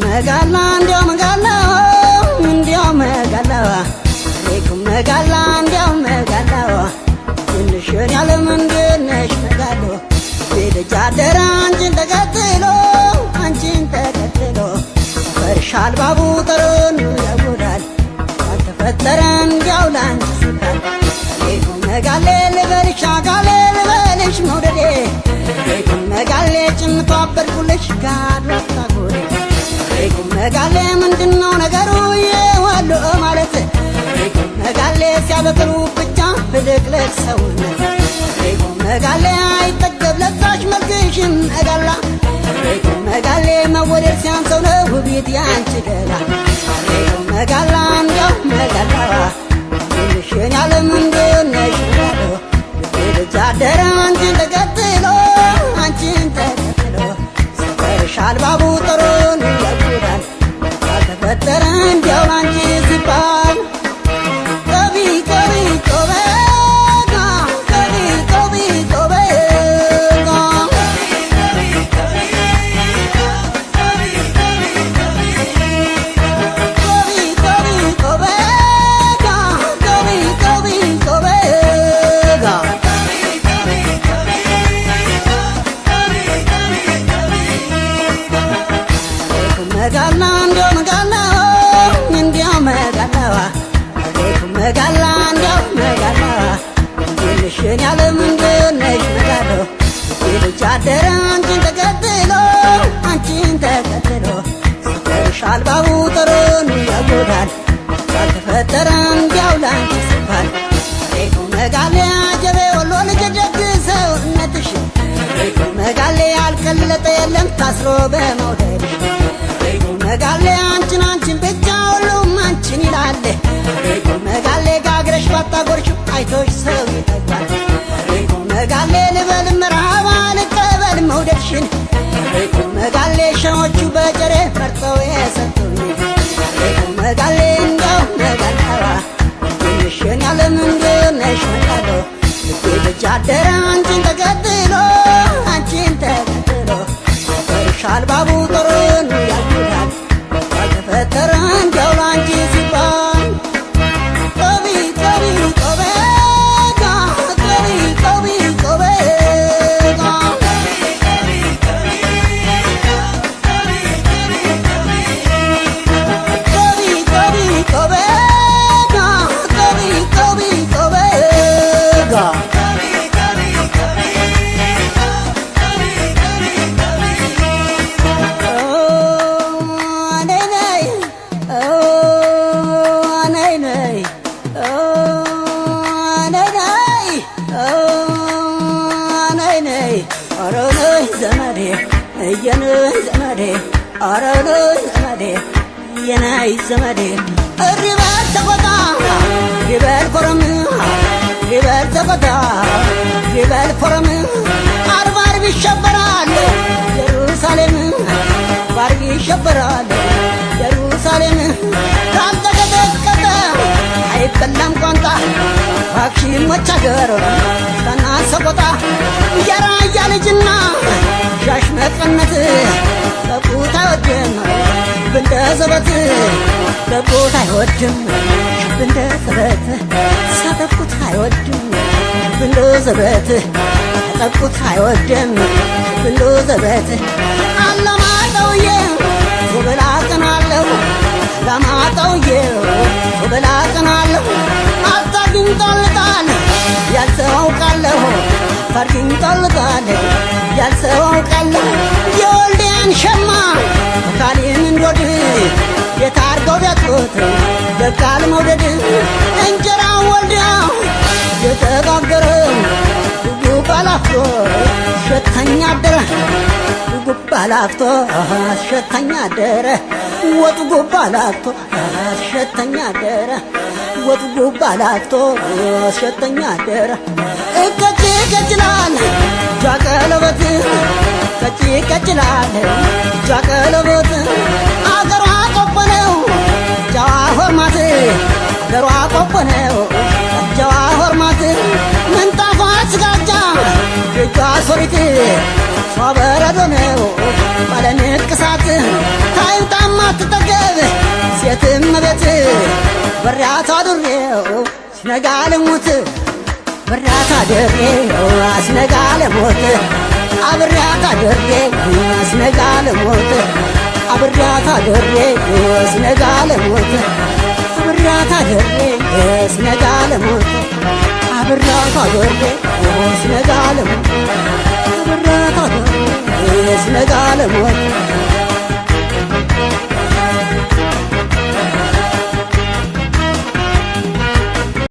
መጋላ እንዲያው መጋላ እንዲያው መጋላ መጋላ እንዲያው መጋላ ትንሽን ያለም እንደነሽ መጋሎ ልጅ አደረ አንቺን ተከትሎ ፈርሻል ባቡ ጠረኑ ያጎዳል ያልተፈጠረ እንዲያው ላንቺ ሲባል መጋሌ ልበልሽ አጋሌ ልበልሽ መውደዴ መጋሌ ጭምቷ በልኩልሽ ጋር ላታጎዴ መጋሌ ምንድነው ነገሩ የዋሎ ማለት መጋሌ ሲያበቅሉ ብቻ ፍልቅልቅ ሰውነት መጋሌ አይጠገብ ለዛሽ መልክሽም መጋላ መጋሌ መወደድ ሲያንሰው ነው ውቢት ያንቺ ገላ መጋላ እንዲያው መጋላ ትንሽን ያለም እንደነሽ መጋሎ ልጅ አደረ አንቺን ተከትሎ ሰፈርሻል ባቡ ጠረኑ ያጎዳል ያልተፈጠረ እንዲያው ላንቺ ሲባል መጋላ እንዲያው መጋላ እንዲያው መጋላ መጋላ እንዲያው መጋላ ትንሽን ያለም እንደነሽ መጋሎ ልጅ አደረ አንቺን ተከትሎ ሰፈርሻል ባቡ ጠረኑ ያጎዳል ያልተፈጠረ እንዲያው ላንቺ ሲባል መጋሌ አጀቤ ወሎ ልጅ ደግ ሰውነትሽ መጋሌ ያልቀለጠ የለም ታስሮ በመውደድሽ መጋሌ አንቺን ብቻ ሁሉም አንቺን ይላል መጋሌ ጋግረሽ ባታጎርሽው አይቶሽ ሰው ይጠግባል መጋሌ ልበል መርሃባ ልቀበል መውደድሽን መጋሌ ሸሞቹ በጀሬ መርጠው የሰጡኝ መጋሌ እንዲያው መጋላዋ ትንሽን ያለም እንደነሽ መጋሎ ልጅ አደረ አንቺን ተከትሎ ሰፈርሻል ባቡ ጠረኑ ያጎዳል ያልተፈጠረ እንዲያው ላንቺ ሲባል ዘመዴ የነይ ዘመዴ ኧረ ነይ ዘመዴ የነይ ዘመዴ እሪበል ተቆጣ ይበል ኮረም ይበል ተቆጣ ይበል ኮረም ዓርብ ዓርብ ይሸበራል ኢየሩሳሌም ዓርብ ይሸበራል ኢየሩሳሌም ካልተቀጠቀጠ አይበላም ቋንጣ እባክሽን መቻገር ተናሰቆጣ የራያ ልጅና ሻሽ መቀነት ጠቁት አይወድም ብንደ ዘበት ጠቁት አይወድም ብንደ ዘበት ሳጠቁት አይወድም ብንደ ዘበት ጠቁት አይወድም ብንደ ዘበት አለማጠውዬ ወበላቀናለሁ አለማጠውዬ ወበላቀናለሁ አታግኝ ጣልጣል ያልሰው ቃለሁ ፈርግኝ ጣልጣል ያልሰው ቃለሁ የወልዴን ሸማ ካሌን እንዶድ የታርገው ቢያጥሩት በቃል መውደድ እንጀራ ወልዳ የተጋገረ ጉባ ላፍቶ ሸተኛ አደረ ጉባ ላፍቶ ሸተኛ አደረ ወጡ ጉባ ላፍቶ ሸተኛ አደረ ወጡ ጉባ ላፍቶ ሸተኛ አደረ እከቼ ከችላል ጃቀለበት ከቼ ከችላል ጃቀለበት አገሯ ቆበነው ጃዋ ሆርማት አገሯ ቆበነው ጃዋ ሆርማት ምንጣፏ ስጋጃ እጇ ሶሪት ሷበረዶ ነው ባለንቅሳት ታይምጣም ማትጠገብ ሴትም ቤት በሪያት አድሬው ሲነጋ ልሙት በሪያት አድሬው ሲነጋ ልሞት አብሪያት አድሬው ሲነጋ ልሞት አብሪያት አድሬው ሲነጋ ልሞት አብሪያት አድሬው ሲነጋ ልሞት አብሪያት አድሬው ሲነጋ ልሞት አብሪያት አድሬው ሲነጋ ልሞት